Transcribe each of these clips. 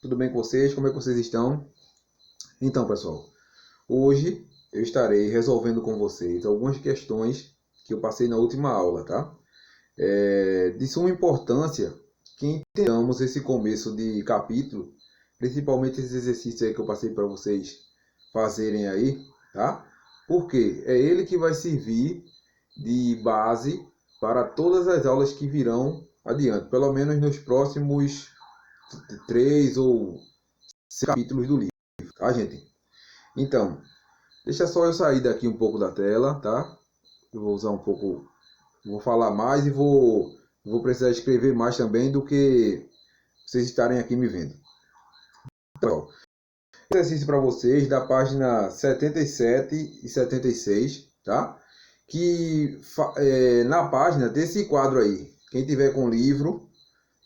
Tudo bem com vocês? Como é que vocês estão? Então, pessoal, hoje eu estarei resolvendo com vocês algumas questões que eu passei na última aula, tá? De suma importância que entendamos esse começo de capítulo, principalmente esse exercício aí que eu passei para vocês fazerem aí, tá? Porque é ele que vai servir de base para todas as aulas que virão adiante, pelo menos nos próximos 3 ou 6 capítulos do livro, tá, gente? Então, deixa só eu sair daqui um pouco da tela, tá? Eu vou usar um pouco, vou falar mais e vou precisar escrever mais também do que vocês estarem aqui me vendo. Então, exercício para vocês da página 77 e 76, tá? Na página tem esse quadro aí. Quem tiver com o livro,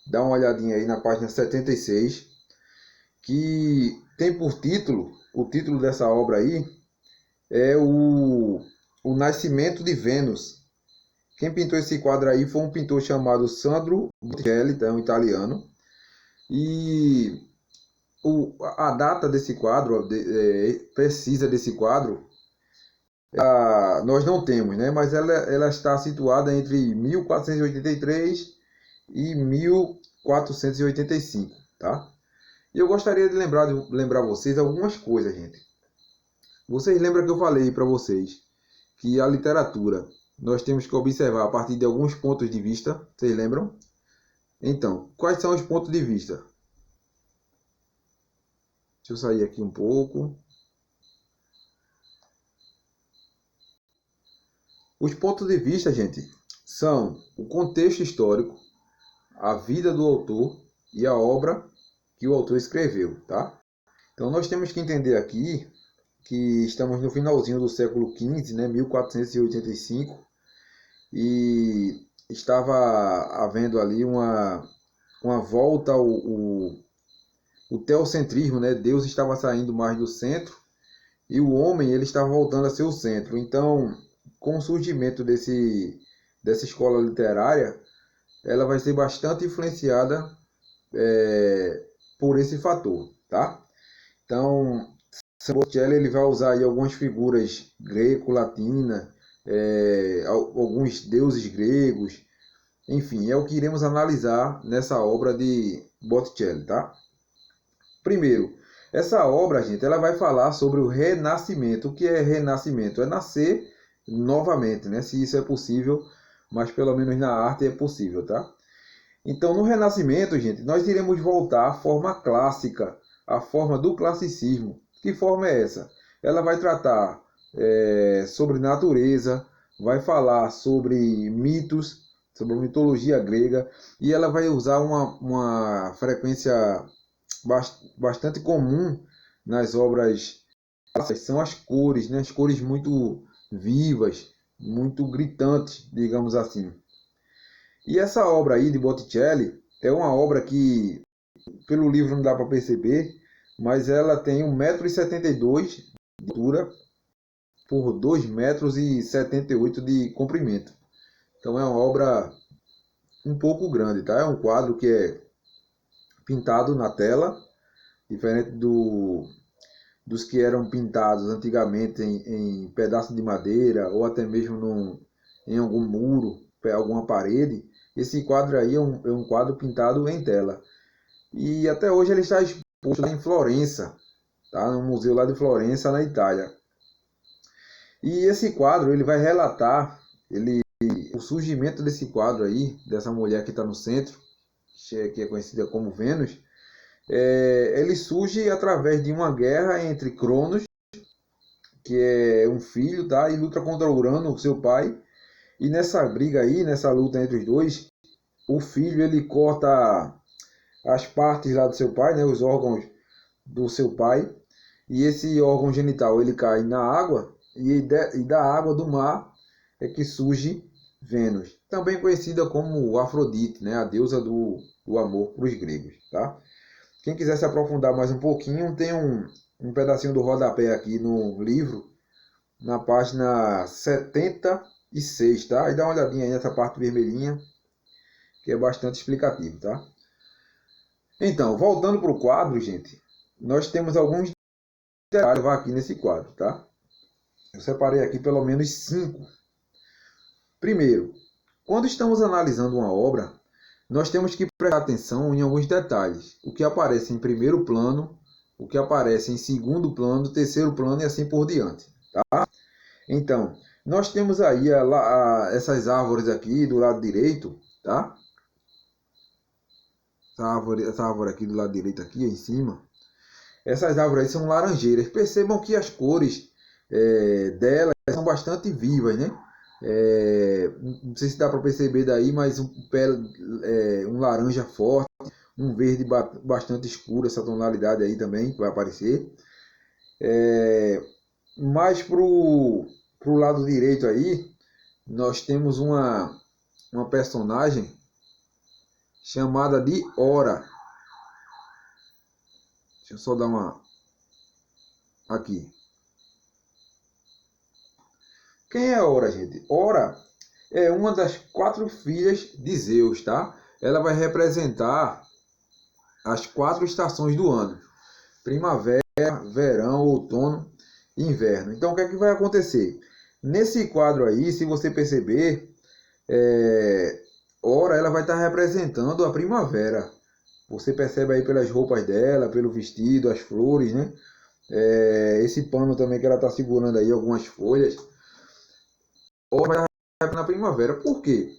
dá uma olhadinha aí na página 76, que tem por título, o título dessa obra aí é o Nascimento de Vênus. Quem pintou esse quadro aí foi um pintor chamado Sandro Botticelli, um italiano. E a data desse quadro, precisa desse quadro, nós não temos, né? Mas ela está situada entre 1483 e 1485, tá? E eu gostaria de lembrar vocês algumas coisas, gente. Vocês lembram que eu falei para vocês que a literatura nós temos que observar a partir de alguns pontos de vista? Vocês lembram? Então, quais são os pontos de vista? Deixa eu sair aqui um pouco. Os pontos de vista, gente, são o contexto histórico, a vida do autor e a obra que o autor escreveu, tá? Então nós temos que entender aqui que estamos no finalzinho do século XV, né, 1485, e estava havendo ali uma volta o teocentrismo, né? Deus estava saindo mais do centro e o homem ele estava voltando a ser o centro. Então, com o surgimento dessa escola literária, ela vai ser bastante influenciada por esse fator, tá? Então, Botticelli ele vai usar aí algumas figuras greco-latinas, alguns deuses gregos, enfim, é o que iremos analisar nessa obra de Botticelli, tá? Primeiro, essa obra, gente, ela vai falar sobre o renascimento. O que é renascimento? É nascer novamente, né? Se isso é possível, mas pelo menos na arte é possível, tá? Então, no renascimento, gente, nós iremos voltar à forma clássica, à forma do classicismo. Que forma é essa? Ela vai tratar sobre natureza, vai falar sobre mitos, sobre a mitologia grega, e ela vai usar uma frequência bastante comum nas obras são as cores, né? As cores muito vivas, muito gritantes, digamos assim. E essa obra aí de Botticelli é uma obra que, pelo livro não dá para perceber, mas ela tem 1,72 m de altura por 2,78 m de comprimento. Então é uma obra um pouco grande, tá? É um quadro que é pintado na tela, diferente dos que eram pintados antigamente em pedaços de madeira ou até mesmo em algum muro, alguma parede. Esse quadro aí é um quadro pintado em tela. E até hoje ele está exposto lá em Florença, tá? No museu lá de Florença, na Itália. E esse quadro ele vai relatar o surgimento desse quadro aí, dessa mulher que está no centro, que é conhecida como Vênus. Ele surge através de uma guerra entre Cronos, que é um filho, tá? E luta contra Urano, seu pai. E nessa briga aí, nessa luta entre os dois, o filho ele corta as partes lá do seu pai, né? Os órgãos do seu pai. E esse órgão genital ele cai na água e da água do mar é que surge Vênus, também conhecida como Afrodite, né? A deusa do amor para os gregos, tá? Quem quiser se aprofundar mais um pouquinho, tem um pedacinho do rodapé aqui no livro, na página 76, tá? E dá uma olhadinha aí nessa parte vermelhinha, que é bastante explicativo, tá? Então, voltando para o quadro, gente, nós temos alguns detalhes aqui nesse quadro, tá? Eu separei aqui pelo menos 5. Primeiro, quando estamos analisando uma obra, nós temos que prestar atenção em alguns detalhes. O que aparece em primeiro plano, o que aparece em segundo plano, terceiro plano e assim por diante, tá? Então, nós temos aí essas árvores aqui do lado direito, tá? Essa árvore aqui do lado direito, aqui em cima. Essas árvores aí são laranjeiras. Percebam que as cores delas são bastante vivas, né? Não sei se dá para perceber daí, mas um laranja forte, um verde bastante escuro, essa tonalidade aí também que vai aparecer. Mais pro lado direito aí, nós temos uma personagem chamada de Ora. Deixa eu só dar uma... Aqui. Quem é Ora, gente? Ora é uma das 4 filhas de Zeus, tá? Ela vai representar as 4 estações do ano: primavera, verão, outono e inverno. Então, o que é que vai acontecer? Nesse quadro aí, se você perceber, Ora ela vai estar representando a primavera. Você percebe aí pelas roupas dela, pelo vestido, as flores, né? Esse pano também que ela está segurando aí, algumas folhas. Ora vai estar na primavera. Por quê?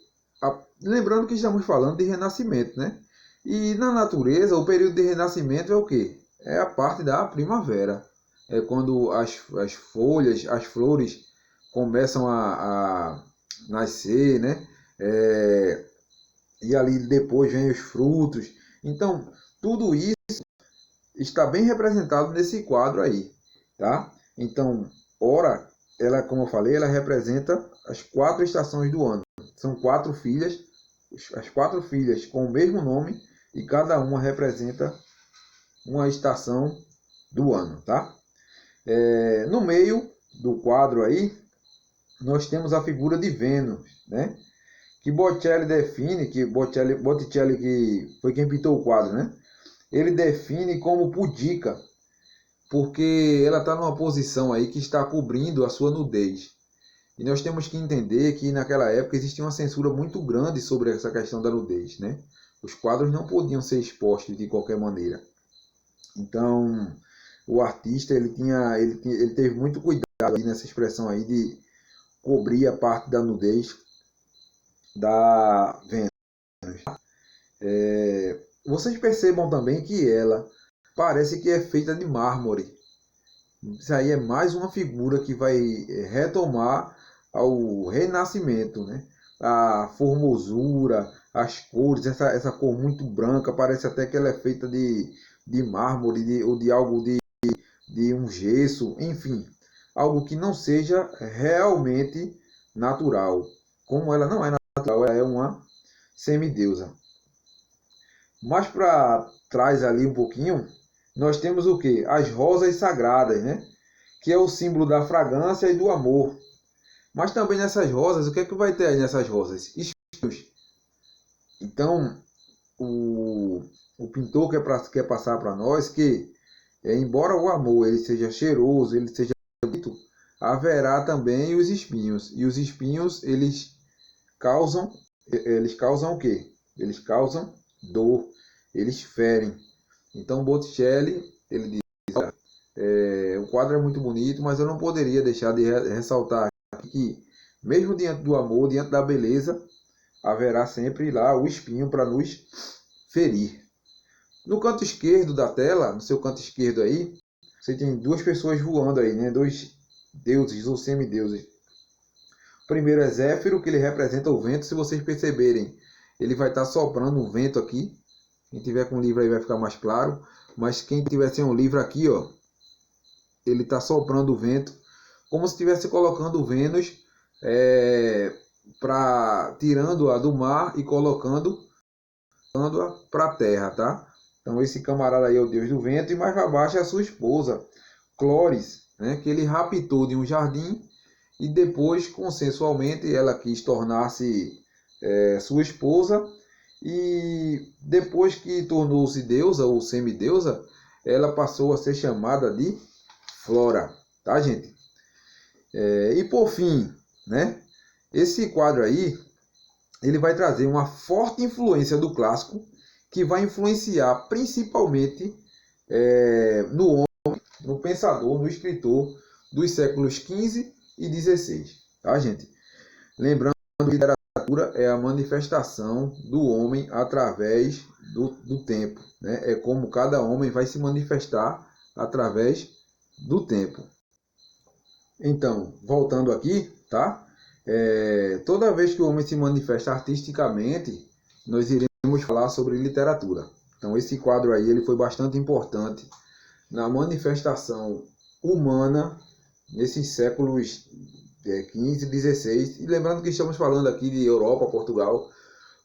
Lembrando que estamos falando de renascimento, né? E na natureza, o período de renascimento é o quê? É a parte da primavera. É quando as folhas, as flores começam a nascer, né? E ali depois vem os frutos. Então, tudo isso está bem representado nesse quadro aí, tá? Então, Ora, ela, como eu falei, ela representa as 4 estações do ano. São 4 filhas, as 4 filhas com o mesmo nome e cada uma representa uma estação do ano, tá? No meio do quadro aí, nós temos a figura de Vênus, né? Que Botticelli define, que Botticelli que foi quem pintou o quadro, né? Ele define como pudica, porque ela está numa posição aí que está cobrindo a sua nudez. E nós temos que entender que naquela época existia uma censura muito grande sobre essa questão da nudez, né? Os quadros não podiam ser expostos de qualquer maneira. Então, o artista ele teve muito cuidado aí nessa expressão aí de cobrir a parte da nudez da Vênus. Vocês percebam também que ela parece que é feita de mármore. Isso aí é mais uma figura que vai retomar ao renascimento, né? A formosura, as cores, essa cor muito branca, parece até que ela é feita de mármore ou de algo de um gesso, enfim, algo que não seja realmente natural. Como ela não é natural, ela é uma semideusa. Mais para trás ali um pouquinho, nós temos o que? As rosas sagradas, né? Que é o símbolo da fragrância e do amor. Mas também nessas rosas, o que é que vai ter aí nessas rosas? Espinhos. Então, o pintor quer passar para nós que, embora o amor ele seja cheiroso, ele seja bonito, haverá também os espinhos. E os espinhos, eles causam o quê? Eles causam dor, eles ferem. Então, Botticelli, ele diz, o quadro é muito bonito, mas eu não poderia deixar de ressaltar aqui que, mesmo diante do amor, diante da beleza, haverá sempre lá o espinho para nos ferir. No canto esquerdo da tela, no seu canto esquerdo aí, você tem 2 pessoas voando aí, né? 2 deuses ou semideuses. O primeiro é Zéfiro, que ele representa o vento. Se vocês perceberem, ele vai estar soprando um vento aqui. Quem tiver com o livro aí vai ficar mais claro. Mas quem tiver sem um livro aqui, ó, ele está soprando o vento, como se estivesse colocando Vênus, tirando-a do mar e colocando-a para a terra, tá? Então esse camarada aí é o deus do vento, e mais para baixo é a sua esposa, Clóris, né? Que ele raptou de um jardim e depois, consensualmente, ela quis tornar-se sua esposa, e depois que tornou-se deusa ou semideusa, ela passou a ser chamada de Flora, tá, gente? E por fim, né, esse quadro aí, ele vai trazer uma forte influência do clássico, que vai influenciar principalmente no homem, no pensador, no escritor dos séculos XV e XVI, tá, gente? Lembrando que a literatura é a manifestação do homem através do tempo, né? É como cada homem vai se manifestar através do tempo. Então, voltando aqui, tá? Toda vez que o homem se manifesta artisticamente, nós iremos falar sobre literatura. Então, esse quadro aí ele foi bastante importante na manifestação humana nesses séculos 15 e 16. E lembrando que estamos falando aqui de Europa, Portugal,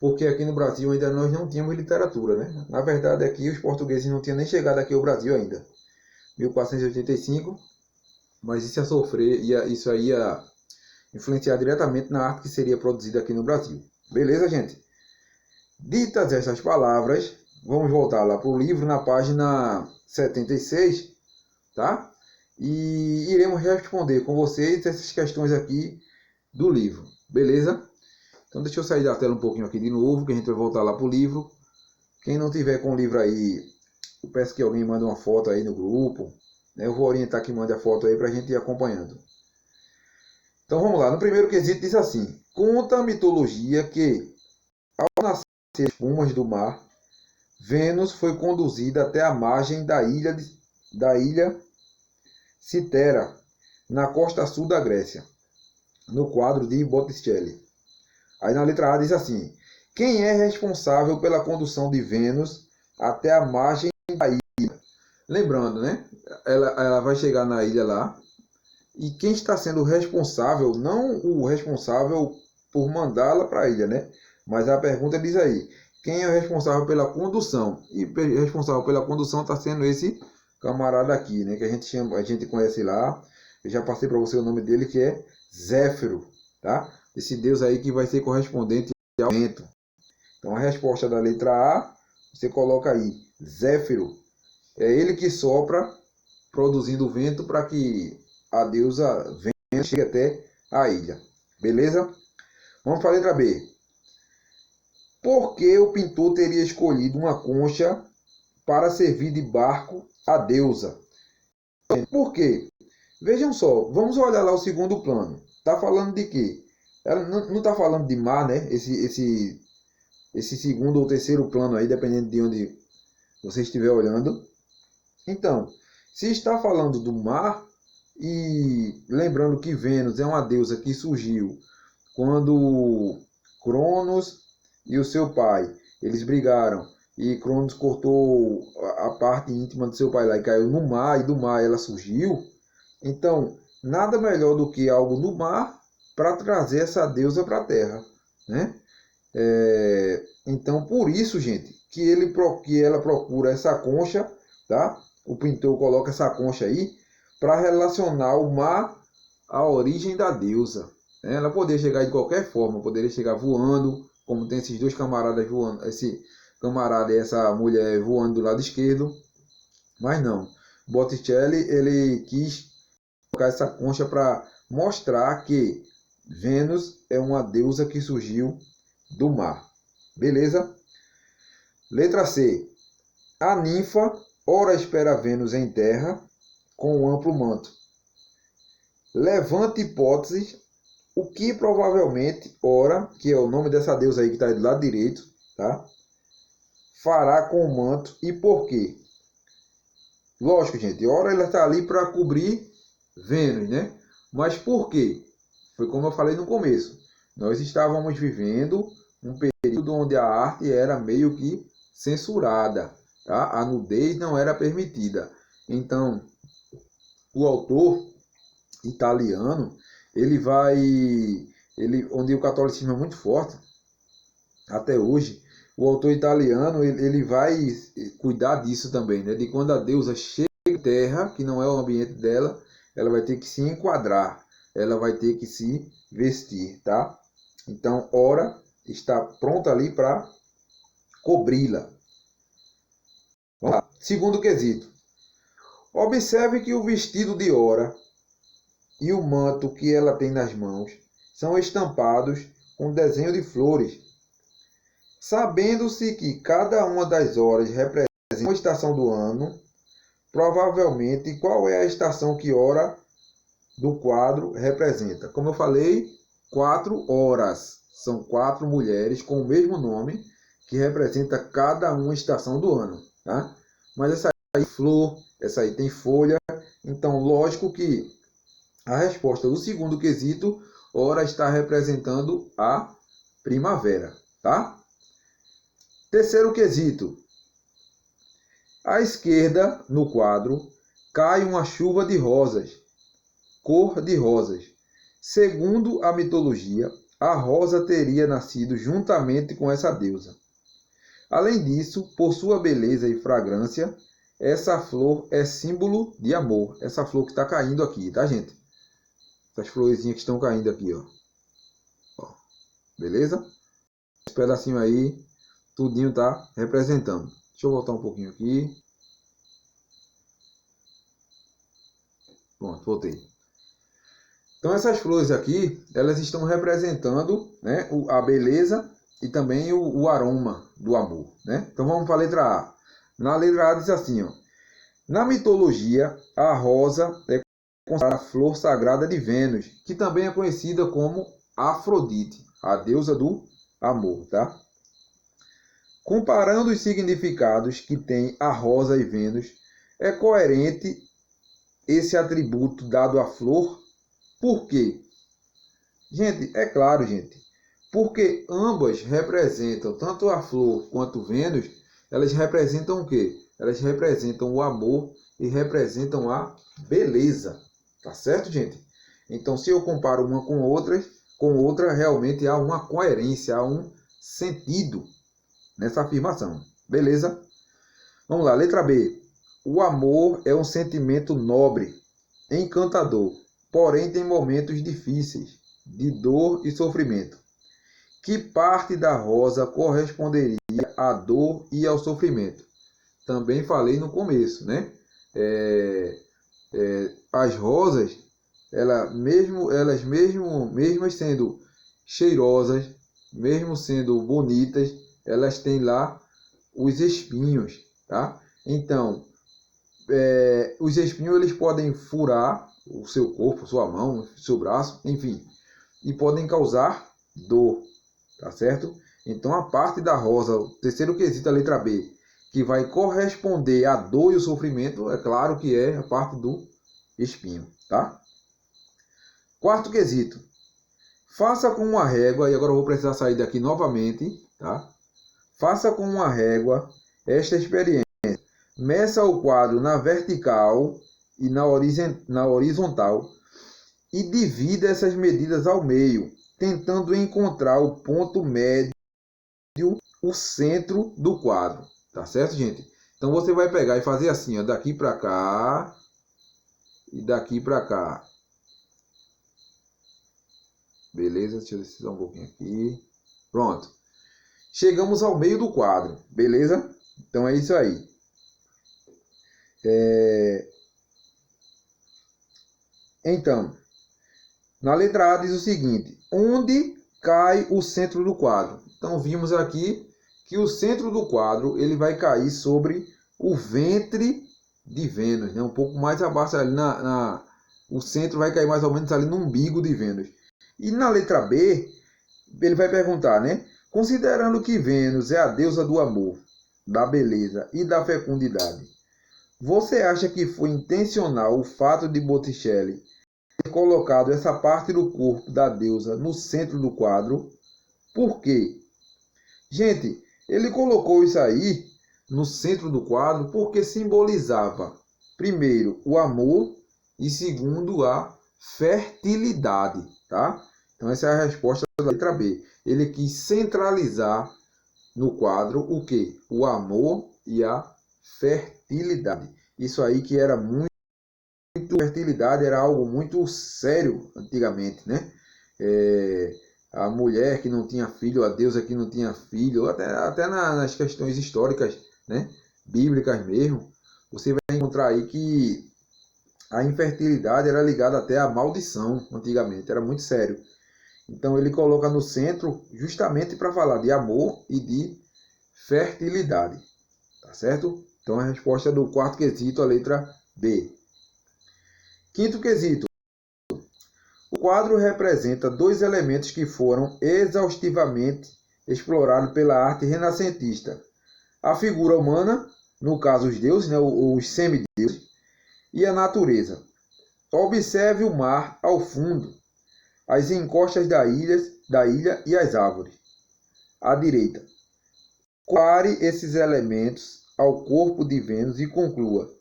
porque aqui no Brasil ainda nós não tínhamos literatura, né? Na verdade, aqui os portugueses não tinham nem chegado aqui ao Brasil ainda. 1485, mas isso aí ia influenciar diretamente na arte que seria produzida aqui no Brasil. Beleza, gente? Ditas essas palavras, vamos voltar lá para o livro na página 76, tá? E iremos responder com vocês essas questões aqui do livro, beleza? Então deixa eu sair da tela um pouquinho aqui de novo, que a gente vai voltar lá para o livro. Quem não tiver com o livro aí, eu peço que alguém mande uma foto aí no grupo, né? Eu vou orientar que mande a foto aí para a gente ir acompanhando. Então vamos lá, no primeiro quesito diz assim: conta a mitologia que, ao nascer as espumas do mar, Vênus foi conduzida até a margem da ilha Citera, na costa sul da Grécia, no quadro de Botticelli. Aí na letra A diz assim: quem é responsável pela condução de Vênus até a margem da ilha? Lembrando, né? Ela vai chegar na ilha lá, e quem está sendo responsável, não o responsável por mandá-la para a ilha, né? Mas a pergunta diz aí: quem é o responsável pela condução? E o responsável pela condução está sendo esse camarada aqui, né? Que a gente conhece lá. Eu já passei para você o nome dele, que é Zéfiro, tá? Esse deus aí que vai ser correspondente ao vento. Então a resposta da letra A, você coloca aí, Zéfiro. É ele que sopra, produzindo o vento para que a deusa Vênus chegue até a ilha. Beleza? Vamos para a letra B. Por que o pintor teria escolhido uma concha para servir de barco à deusa? Por quê? Vejam só, vamos olhar lá o segundo plano. Está falando de quê? Ela não está falando de mar, né? Esse segundo ou terceiro plano aí, dependendo de onde você estiver olhando. Então, se está falando do mar, e lembrando que Vênus é uma deusa que surgiu quando Cronos e o seu pai, eles brigaram, e Cronos cortou a parte íntima do seu pai lá e caiu no mar, e do mar ela surgiu. Então, nada melhor do que algo no mar para trazer essa deusa para a terra, né? Então, por isso, gente, que ela procura essa concha, tá? O pintor coloca essa concha aí para relacionar o mar à origem da deusa. Né? Ela poderia chegar de qualquer forma, poderia chegar voando, como tem esses dois camaradas voando, esse camarada e essa mulher voando do lado esquerdo, mas não. Botticelli, ele quis colocar essa concha para mostrar que Vênus é uma deusa que surgiu do mar. Beleza? Letra C. A ninfa ora espera Vênus em terra com um amplo manto. Levanta hipóteses, o que provavelmente ora, que é o nome dessa deusa aí que está do lado direito, tá? Fará com o manto e por quê? Lógico, gente, ora ela está ali para cobrir Vênus, né? Mas por quê? Foi como eu falei no começo. Nós estávamos vivendo um período onde a arte era meio que censurada, tá? A nudez não era permitida. Então, o autor italiano, onde o catolicismo é muito forte, até hoje, o autor italiano, ele vai cuidar disso também, né? De quando a deusa chega em terra, que não é o ambiente dela, ela vai ter que se enquadrar, ela vai ter que se vestir, tá? Então, ora está pronta ali para cobri-la. Vamos lá. Segundo quesito. Observe que o vestido de Ora e o manto que ela tem nas mãos são estampados com desenho de flores. Sabendo-se que cada uma das horas representa uma estação do ano, provavelmente qual é a estação que Ora do quadro representa? Como eu falei, 4 horas. São 4 mulheres com o mesmo nome que representa cada uma estação do ano, tá? Mas essa aí tem flor, essa aí tem folha. Então, lógico que a resposta do segundo quesito, Ora está representando a primavera, tá? Terceiro quesito. À esquerda, no quadro, cai uma chuva de rosas, cor de rosas. Segundo a mitologia, a rosa teria nascido juntamente com essa deusa. Além disso, por sua beleza e fragrância, essa flor é símbolo de amor. Essa flor que está caindo aqui, tá, gente? Essas florzinhas que estão caindo aqui, ó. Beleza? Esse pedacinho aí, tudinho tá representando. Deixa eu voltar um pouquinho aqui. Pronto, voltei. Então essas flores aqui, elas estão representando, né, a beleza e também o aroma do amor, né? Então vamos para a letra A. Na letra A diz assim, ó. Na mitologia, a rosa é considerada a flor sagrada de Vênus, que também é conhecida como Afrodite, a deusa do amor, tá? Comparando os significados que tem a rosa e Vênus, é coerente esse atributo dado à flor. Por quê? Gente, é claro, gente, porque ambas representam, tanto a flor quanto Vênus, elas representam o quê? Elas representam o amor e representam a beleza, tá certo, gente? Então, se eu comparo uma com outra, realmente há uma coerência, há um sentido nessa afirmação, beleza? Vamos lá, letra B. O amor é um sentimento nobre, encantador, porém tem momentos difíceis, de dor e sofrimento. Que parte da rosa corresponderia à dor e ao sofrimento? Também falei no começo, né? As rosas, elas mesmo sendo cheirosas, mesmo sendo bonitas, elas têm lá os espinhos, tá? Então, os espinhos eles podem furar o seu corpo, sua mão, seu braço, enfim, e podem causar dor, tá certo? Então a parte da rosa, o terceiro quesito, a letra B, que vai corresponder à dor e o sofrimento, é claro que é a parte do espinho, tá? Quarto quesito, faça com uma régua, e agora eu vou precisar sair daqui novamente, tá? Faça com uma régua esta experiência. Meça o quadro na vertical e na horizontal e divida essas medidas ao meio, tentando encontrar o ponto médio, o centro do quadro. Tá certo, gente? Então você vai pegar e fazer assim, ó, daqui para cá e daqui para cá. Beleza? Deixa eu deslizar um pouquinho aqui. Pronto. Chegamos ao meio do quadro. Beleza? Então é isso aí. Então, na letra A diz o seguinte: onde cai o centro do quadro? Então vimos aqui que o centro do quadro ele vai cair sobre o ventre de Vênus, né? Um pouco mais abaixo ali o centro vai cair mais ou menos ali no umbigo de Vênus. E na letra B ele vai perguntar, né? Considerando que Vênus é a deusa do amor, da beleza e da fecundidade, você acha que foi intencional o fato de Botticelli ter colocado essa parte do corpo da deusa no centro do quadro? Por quê? Gente, ele colocou isso aí no centro do quadro porque simbolizava, primeiro, o amor e segundo, a fertilidade, tá? Então essa é a resposta da letra B. Ele quis centralizar no quadro o quê? O amor e a fertilidade. Isso aí que era muito... fertilidade era algo muito sério antigamente, né? a mulher que não tinha filho, a deusa que não tinha filho, até nas questões históricas, né, bíblicas mesmo, você vai encontrar aí que a infertilidade era ligada até à maldição antigamente, era muito sério. Então ele coloca no centro justamente para falar de amor e de fertilidade, tá certo? Então a resposta do quarto quesito, a letra B. Quinto quesito. O quadro representa dois elementos que foram exaustivamente explorados pela arte renascentista. A figura humana, no caso os deuses, né, os semideuses, e a natureza. Observe o mar ao fundo, as encostas da ilha e as árvores. À direita. Compare esses elementos ao corpo de Vênus e conclua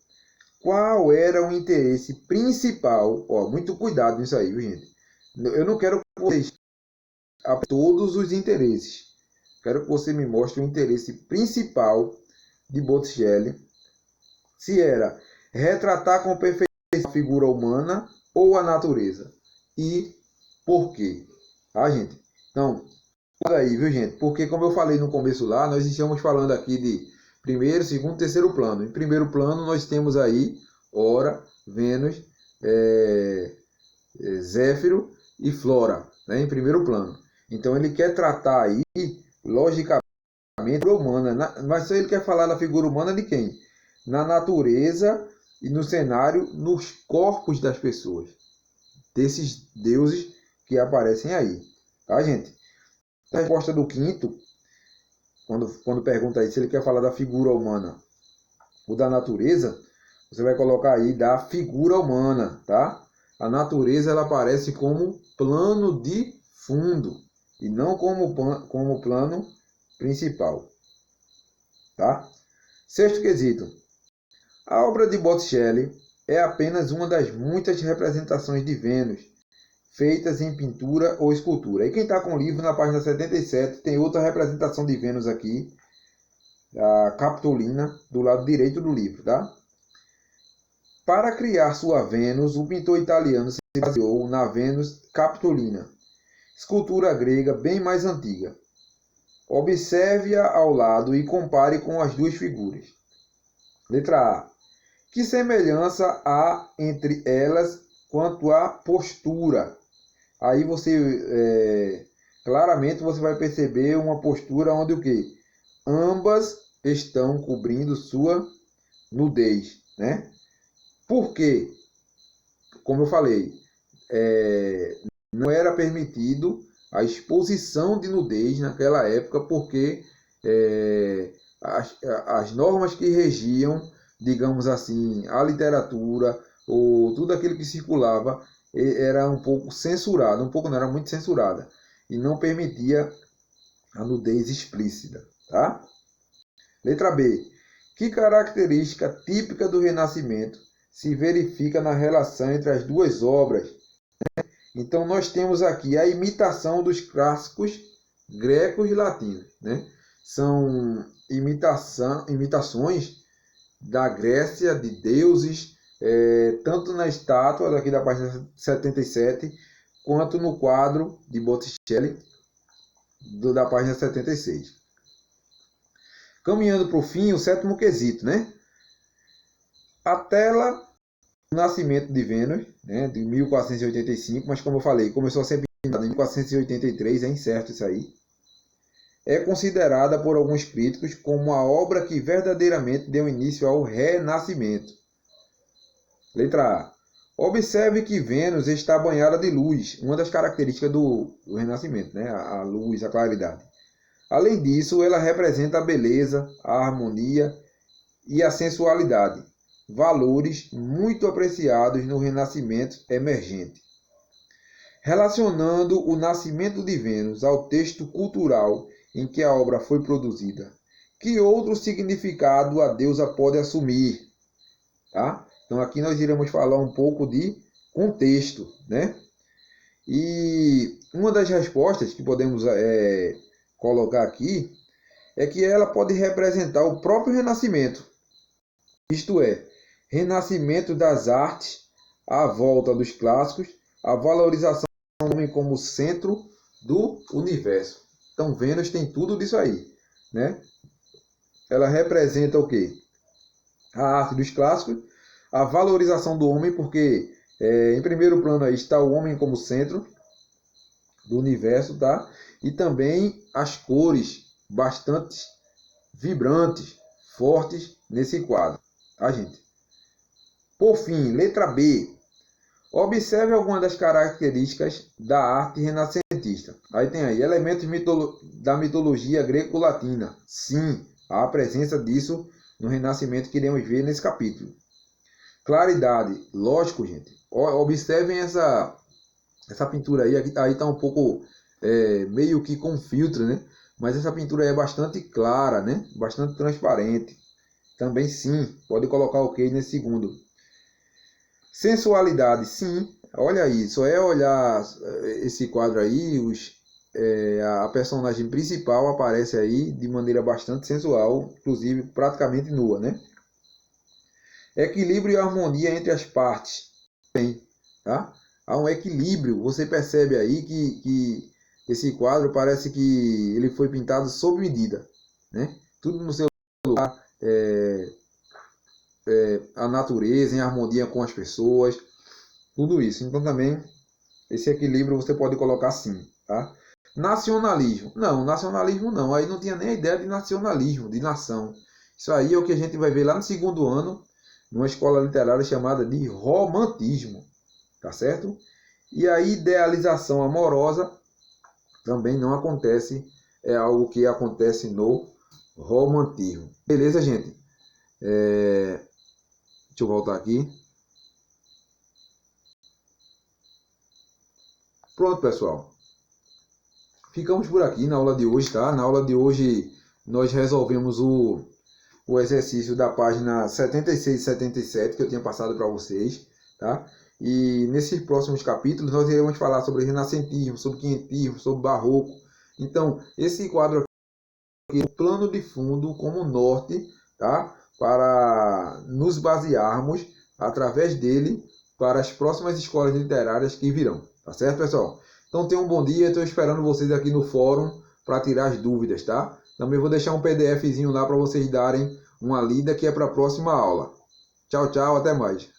qual era o interesse principal. Muito cuidado nisso aí, viu, gente? Eu não quero que vocês a todos os interesses. Quero que você me mostre o interesse principal de Botticelli. Se era retratar com perfeição a figura humana ou a natureza. E por quê? Tá, gente? Então, olha aí, viu, gente? Porque, como eu falei no começo lá, nós estamos falando aqui de primeiro, segundo, terceiro plano. Em primeiro plano, nós temos aí Hora, Vênus, Zéfiro e Flora, né? Em primeiro plano. Então, ele quer tratar aí, logicamente, a figura humana. Mas ele quer falar da figura humana de quem? Na natureza e no cenário, nos corpos das pessoas. Desses deuses que aparecem aí. Tá, gente? A resposta do quinto, quando pergunta aí se ele quer falar da figura humana ou da natureza, você vai colocar aí da figura humana, tá? A natureza ela aparece como plano de fundo e não como plano principal, tá? Sexto quesito. A obra de Botticelli é apenas uma das muitas representações de Vênus feitas em pintura ou escultura. E quem está com o livro, na página 77, tem outra representação de Vênus aqui, a Capitolina, do lado direito do livro, tá? Para criar sua Vênus, o pintor italiano se baseou na Vênus Capitolina, escultura grega bem mais antiga. Observe-a ao lado e compare com as duas figuras. Letra A. Que semelhança há entre elas quanto à postura? Aí você, claramente você vai perceber uma postura onde o quê? Ambas estão cobrindo sua nudez, né? Por quê? Como eu falei, não era permitido a exposição de nudez naquela época porque as normas que regiam, digamos assim, a literatura ou tudo aquilo que circulava era um pouco censurada, um pouco não, era muito censurada e não permitia a nudez explícita, tá? Letra B. Que característica típica do Renascimento se verifica na relação entre as duas obras? Então nós temos aqui a imitação dos clássicos grecos e latinos, né? São imitações da Grécia, de deuses, tanto na estátua daqui da página 77, quanto no quadro de Botticelli da página 76. Caminhando para o fim, o sétimo quesito, né? A tela do nascimento de Vênus, né, de 1485, mas como eu falei, começou a ser pintada em 1483, é incerto isso aí. É considerada por alguns críticos como a obra que verdadeiramente deu início ao Renascimento. Letra A. Observe que Vênus está banhada de luz, uma das características do Renascimento, né? A luz, a claridade. Além disso, ela representa a beleza, a harmonia e a sensualidade, valores muito apreciados no Renascimento emergente. Relacionando o nascimento de Vênus ao texto cultural em que a obra foi produzida, que outro significado a deusa pode assumir? Tá? Então aqui nós iremos falar um pouco de contexto, né? E uma das respostas que podemos colocar aqui é que ela pode representar o próprio Renascimento, isto é, renascimento das artes, a volta dos clássicos, a valorização do homem como centro do universo. Então Vênus tem tudo disso aí, né? Ela representa o quê? A arte dos clássicos, a valorização do homem, porque em primeiro plano aí está o homem como centro do universo, tá? E também as cores bastante vibrantes, fortes nesse quadro, tá, gente? Por fim, letra B. Observe algumas das características da arte renascentista. Aí tem aí elementos da mitologia greco-latina. Sim, há a presença disso no Renascimento que iremos ver nesse capítulo. Claridade, lógico, gente. Observem essa pintura aí. Aqui aí está um pouco meio que com filtro, né? Mas essa pintura aí é bastante clara, né? Bastante transparente. Também sim, pode colocar ok nesse segundo. Sensualidade, sim. Olha aí, só é olhar esse quadro aí, a personagem principal aparece aí de maneira bastante sensual, inclusive praticamente nua, né? Equilíbrio e harmonia entre as partes. Bem, tá? Há um equilíbrio. Você percebe aí que esse quadro parece que ele foi pintado sob medida, né? Tudo no seu lugar, a natureza em harmonia com as pessoas, tudo isso. Então também esse equilíbrio você pode colocar sim, tá? Nacionalismo. Não, nacionalismo não. Aí não tinha nem a ideia de nacionalismo, de nação. Isso aí é o que a gente vai ver lá no segundo ano, numa escola literária chamada de romantismo, tá certo? E a idealização amorosa também não acontece, é algo que acontece no romantismo. Beleza, gente? Deixa eu voltar aqui. Pronto, pessoal. Ficamos por aqui na aula de hoje, tá? Na aula de hoje nós resolvemos o exercício da página 76 e 77 que eu tinha passado para vocês, tá? E nesses próximos capítulos nós iremos falar sobre renascentismo, sobre quinhentismo, sobre barroco. Então, esse quadro aqui é o plano de fundo como norte, tá? Para nos basearmos através dele para as próximas escolas literárias que virão, tá certo, pessoal? Então tenham um bom dia, estou esperando vocês aqui no fórum para tirar as dúvidas, tá? Também vou deixar um PDFzinho lá para vocês darem uma lida que é para a próxima aula. Tchau, tchau, até mais.